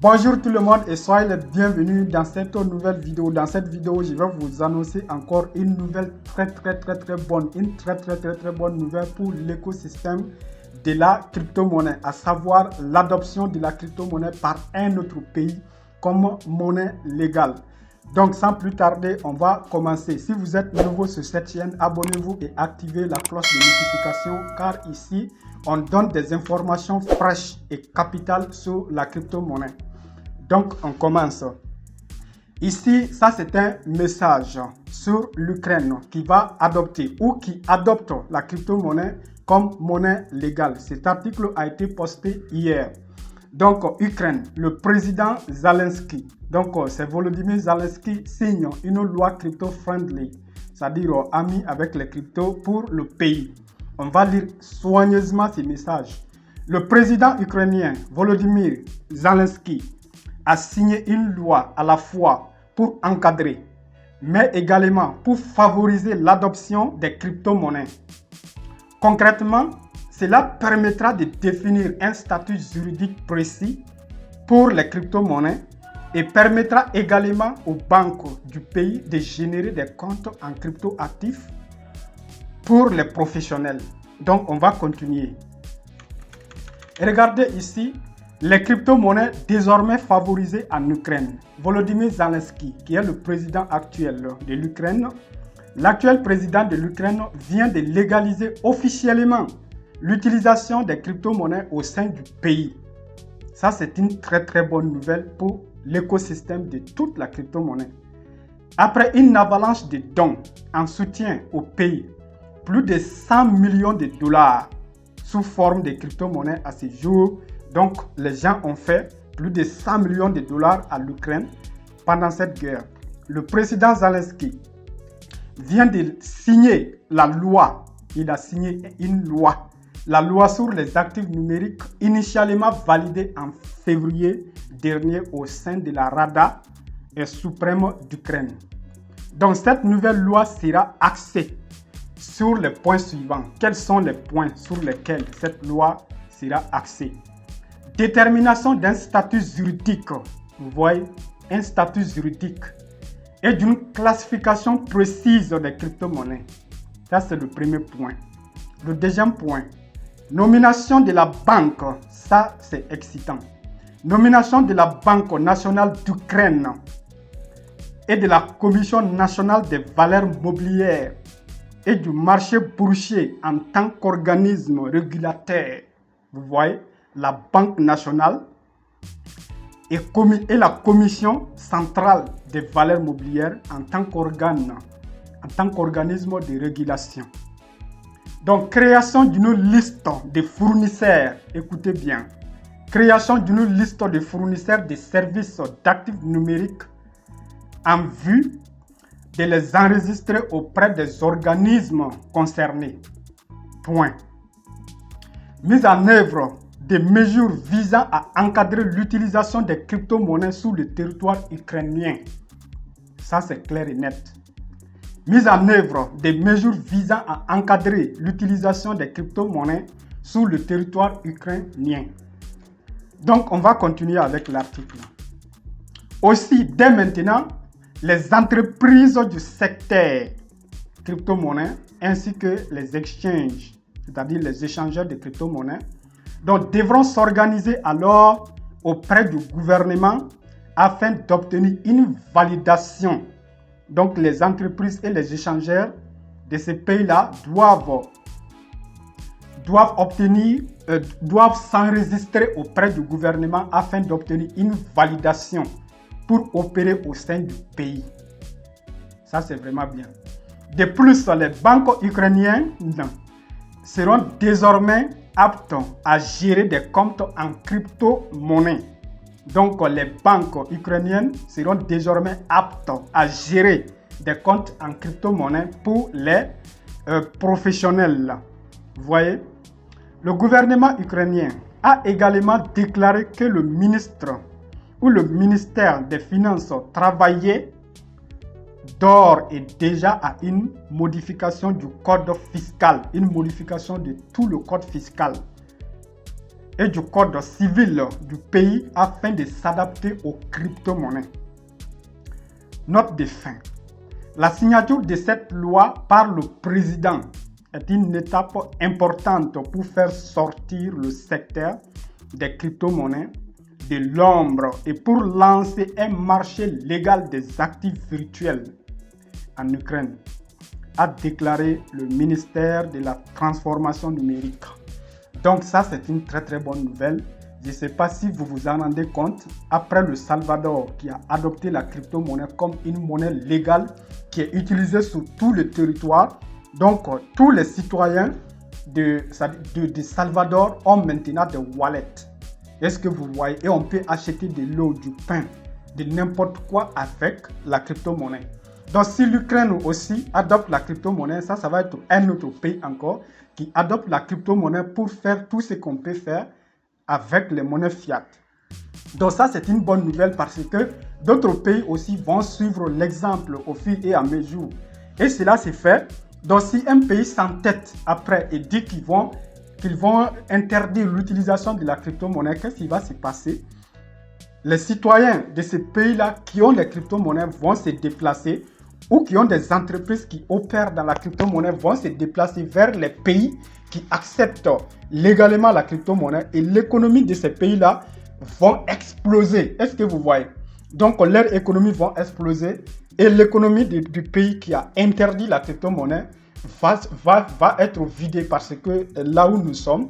Bonjour tout le monde et soyez les bienvenus dans cette nouvelle vidéo. Dans cette vidéo, je vais vous annoncer encore une nouvelle très bonne nouvelle pour l'écosystème de la crypto-monnaie, à savoir l'adoption de la crypto-monnaie par un autre pays comme monnaie légale. Donc sans plus tarder, on va commencer. Si vous êtes nouveau sur cette chaîne, abonnez-vous et activez la cloche de notification car ici, on donne des informations fraîches et capitales sur la crypto-monnaie. Donc on commence. Ici, ça c'est un message sur l'Ukraine qui va adopter ou qui adopte la crypto-monnaie comme monnaie légale. Cet article a été posté hier. Donc, Ukraine, le président Zelensky, donc c'est Volodymyr Zelensky, signe une loi crypto-friendly, c'est-à-dire ami avec les cryptos pour le pays. On va lire soigneusement ces messages. Le président ukrainien Volodymyr Zelensky a signé une loi à la fois pour encadrer, mais également pour favoriser l'adoption des crypto-monnaies. Concrètement, cela permettra de définir un statut juridique précis pour les crypto-monnaies et permettra également aux banques du pays de générer des comptes en crypto-actifs pour les professionnels. Donc, on va continuer. Regardez ici les crypto-monnaies désormais favorisées en Ukraine. Volodymyr Zelensky, qui est le président actuel de l'Ukraine, l'actuel président de l'Ukraine vient de légaliser officiellement l'utilisation des crypto-monnaies au sein du pays. Ça, c'est une très bonne nouvelle pour l'écosystème de toute la crypto-monnaie. Après une avalanche de dons en soutien au pays, plus de 100 millions de dollars sous forme de crypto-monnaies à ce jour. Donc, les gens ont fait plus de 100 millions de dollars à l'Ukraine pendant cette guerre. Le président Zelensky vient de signer la loi. Il a signé une loi. La loi sur les actifs numériques, initialement validée en février dernier au sein de la Rada suprême d'Ukraine. Donc, cette nouvelle loi sera axée sur les points suivants. Quels sont les points sur lesquels cette loi sera axée? Détermination d'un statut juridique. Vous voyez, un statut juridique et d'une classification précise des crypto-monnaies. Ça, c'est le premier point. Le deuxième point, nomination de la banque. Ça, c'est excitant. Nomination de la Banque nationale d'Ukraine et de la Commission nationale des valeurs mobilières et du marché boursier en tant qu'organisme régulateur. Vous voyez, la Banque nationale et la Commission centrale des valeurs mobilières en tant qu'organe, en tant qu'organisme de régulation. Donc, création d'une liste de fournisseurs, écoutez bien, création d'une liste de fournisseurs de services d'actifs numériques en vue de les enregistrer auprès des organismes concernés. Point. Mise en œuvre des mesures visant à encadrer l'utilisation des crypto-monnaies sur le territoire ukrainien. Ça, c'est clair et net. Mise en œuvre des mesures visant à encadrer l'utilisation des crypto-monnaies sur le territoire ukrainien. Donc, on va continuer avec l'article. Aussi, dès maintenant, les entreprises du secteur crypto-monnaie ainsi que les exchanges, c'est-à-dire les échangeurs de crypto-monnaies, donc devront s'organiser alors auprès du gouvernement afin d'obtenir une validation. Donc les entreprises et les échangeurs de ces pays-là doivent s'enregistrer auprès du gouvernement afin d'obtenir une validation pour opérer au sein du pays. Ça, c'est vraiment bien. De plus, les banques ukrainiennes seront désormais aptes à gérer des comptes en crypto-monnaie. Donc, les banques ukrainiennes seront désormais aptes à gérer des comptes en crypto-monnaie pour les professionnels. Vous voyez, le gouvernement ukrainien a également déclaré que le ministre ou le ministère des Finances travaillait d'ores et déjà à une modification du code fiscal, une modification de tout le code fiscal. et du code civil du pays afin de s'adapter aux crypto-monnaies. Note de fin. La signature de cette loi par le président est une étape importante pour faire sortir le secteur des crypto-monnaies de l'ombre et pour lancer un marché légal des actifs virtuels en Ukraine, a déclaré le ministère de la Transformation numérique. Donc ça, c'est une très très bonne nouvelle. Je ne sais pas si vous vous en rendez compte, après le Salvador qui a adopté la crypto-monnaie comme une monnaie légale qui est utilisée sur tout le territoire, donc tous les citoyens de Salvador ont maintenant des wallets. Est-ce que vous voyez? Et on peut acheter de l'eau, du pain, de n'importe quoi avec la crypto-monnaie. Donc si l'Ukraine aussi adopte la crypto-monnaie, ça va être un autre pays encore qui adopte la crypto-monnaie pour faire tout ce qu'on peut faire avec les monnaies fiat. Donc ça, c'est une bonne nouvelle parce que d'autres pays aussi vont suivre l'exemple au fil et à mesure. Et cela s'est fait. Donc si un pays s'entête après et dit qu'ils vont interdire l'utilisation de la crypto-monnaie, qu'est-ce qui va se passer? Les citoyens de ces pays-là qui ont les crypto-monnaies vont se déplacer ou qui ont des entreprises qui opèrent dans la crypto-monnaie vont se déplacer vers les pays qui acceptent légalement la crypto-monnaie et l'économie de ces pays-là vont exploser. Est-ce que vous voyez? Donc, leur économie va exploser et l'économie du pays qui a interdit la crypto-monnaie va être vidée parce que là où nous sommes,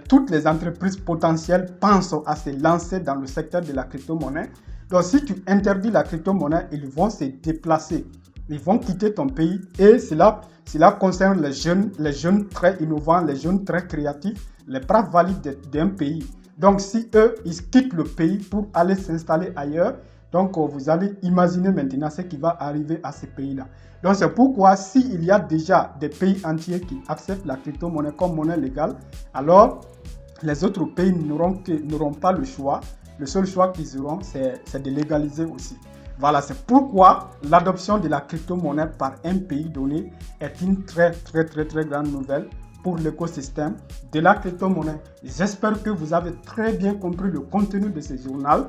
toutes les entreprises potentielles pensent à se lancer dans le secteur de la crypto-monnaie. Donc, si tu interdis la crypto-monnaie, ils vont se déplacer. Ils vont quitter ton pays et cela concerne les jeunes très innovants, les jeunes très créatifs, les braves valides d'un pays. Donc, si eux, ils quittent le pays pour aller s'installer ailleurs, donc vous allez imaginer maintenant ce qui va arriver à ces pays-là. Donc, c'est pourquoi s'il y a déjà des pays entiers qui acceptent la crypto-monnaie comme monnaie légale, alors les autres pays n'auront pas le choix. Le seul choix qu'ils auront, c'est de légaliser aussi. Voilà, c'est pourquoi l'adoption de la crypto-monnaie par un pays donné est une très grande nouvelle pour l'écosystème de la crypto-monnaie. J'espère que vous avez très bien compris le contenu de ce journal.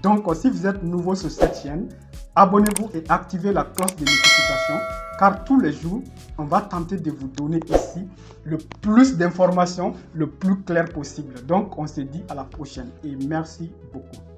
Donc, si vous êtes nouveau sur cette chaîne, abonnez-vous et activez la cloche de notification car tous les jours, on va tenter de vous donner ici le plus d'informations, le plus clair possible. Donc, on se dit à la prochaine et merci beaucoup.